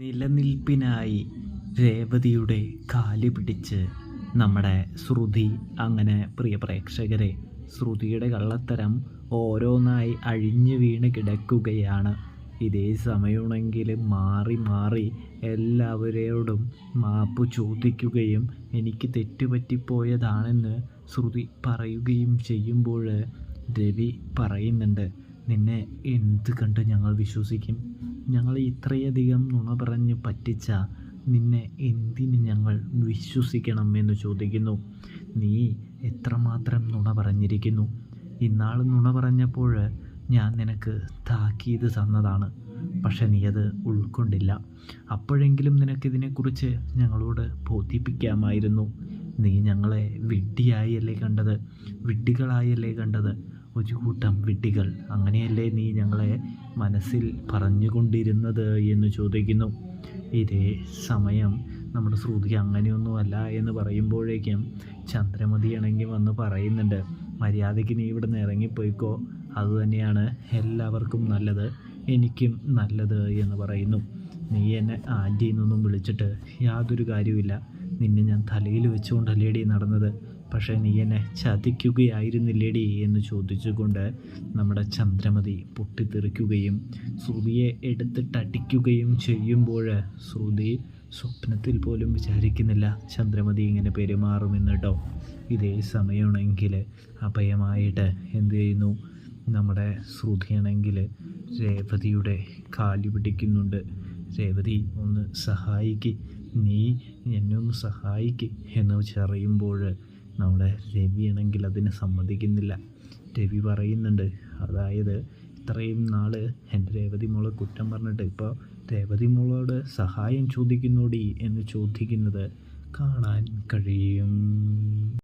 നിലനിൽപ്പിനായി രേവതിയുടെ കാല് പിടിച്ച് നമ്മുടെ ശ്രുതി അങ്ങനെ പ്രിയ പ്രേക്ഷകരെ ശ്രുതിയുടെ കള്ളത്തരം ഓരോന്നായി അഴിഞ്ഞു വീണ് കിടക്കുകയാണ്. ഇതേ സമയമാണെങ്കിൽ മാറി മാറി എല്ലാവരോടും മാപ്പ് ചോദിക്കുകയും എനിക്ക് തെറ്റുപറ്റിപ്പോയതാണെന്ന് ശ്രുതി പറയുകയും ചെയ്യുമ്പോൾ രവി പറയുന്നുണ്ട്, നിന്നെ എന്ത് കണ്ട് ഞങ്ങൾ വിശ്വസിക്കും? ഞങ്ങൾ ഇത്രയധികം നുണ പറഞ്ഞ് പറ്റിച്ച നിന്നെ എന്തിന് ഞങ്ങൾ വിശ്വസിക്കണം എന്ന് ചോദിക്കുന്നു. നീ എത്രമാത്രം നുണ പറഞ്ഞിരിക്കുന്നു. ഇന്നാൾ നുണ പറഞ്ഞപ്പോൾ ഞാൻ നിനക്ക് താക്കീത് തന്നതാണ്, പക്ഷെ നീ അത് ഉൾക്കൊണ്ടില്ല. അപ്പോഴെങ്കിലും നിനക്കിതിനെക്കുറിച്ച് ഞങ്ങളോട് ബോധിപ്പിക്കാമായിരുന്നു. നീ ഞങ്ങളെ വിഡ്ഢിയായല്ലേ കണ്ടത്, വിഡ്ഢികളായല്ലേ കണ്ടത്, ഒരു കൂട്ടം വിഡ്ഢികൾ, അങ്ങനെയല്ലേ നീ ഞങ്ങളെ മനസ്സിൽ പറഞ്ഞുകൊണ്ടിരുന്നത് എന്ന് ചോദിക്കുന്നു. ഇതേ സമയം നമ്മുടെ ശ്രുതി അങ്ങനെയൊന്നുമല്ല എന്ന് പറയുമ്പോഴേക്കും ചന്ദ്രമതിയാണെങ്കിൽ വന്ന് പറയുന്നുണ്ട്, മര്യാദയ്ക്ക് നീ ഇവിടെ നിന്ന് ഇറങ്ങിപ്പോയിക്കോ, അതുതന്നെയാണ് എല്ലാവർക്കും നല്ലത്, എനിക്കും നല്ലത് എന്ന് പറയുന്നു. നീ എന്നെ ആൻറ്റി എന്നൊന്നും വിളിച്ചിട്ട് യാതൊരു കാര്യവുമില്ല. നിന്നെ ഞാൻ തലയിൽ വെച്ചുകൊണ്ടല്ലേടി നടന്നത്, പക്ഷേ നീ എന്നെ ചതിക്കുകയായിരുന്നില്ലേടി എന്ന് ചോദിച്ചുകൊണ്ട് നമ്മുടെ ചന്ദ്രമതി പൊട്ടിത്തെറിക്കുകയും ശ്രുതിയെ എടുത്തിട്ടടിക്കുകയും ചെയ്യുമ്പോൾ ശ്രുതി സ്വപ്നത്തിൽ പോലും വിചാരിക്കുന്നില്ല ചന്ദ്രമതി ഇങ്ങനെ പെരുമാറുമെന്ന് കേട്ടോ. ഇതേ സമയമാണെങ്കിൽ അഭയമായിട്ട് എന്ത് ചെയ്യുന്നു, നമ്മുടെ ശ്രുതിയാണെങ്കിൽ രേവതിയുടെ കാല് പിടിക്കുന്നുണ്ട്. രേവതി ഒന്ന് സഹായിക്ക്, നീ എന്നെ ഒന്ന് സഹായിക്ക് എന്ന് പറയുമ്പോൾ നമ്മുടെ രവിയാണെങ്കിൽ അതിന് സമ്മതിക്കുന്നില്ല. രവി പറയുന്നുണ്ട്, അതായത് ഇത്രയും നാൾ എൻ്റെ രേവതി മോളെ കുറ്റം പറഞ്ഞിട്ട് ഇപ്പോൾ രേവതി മോളോട് സഹായം ചോദിക്കുന്നോടി എന്ന് ചോദിക്കുന്നത് കാണാൻ കഴിയും.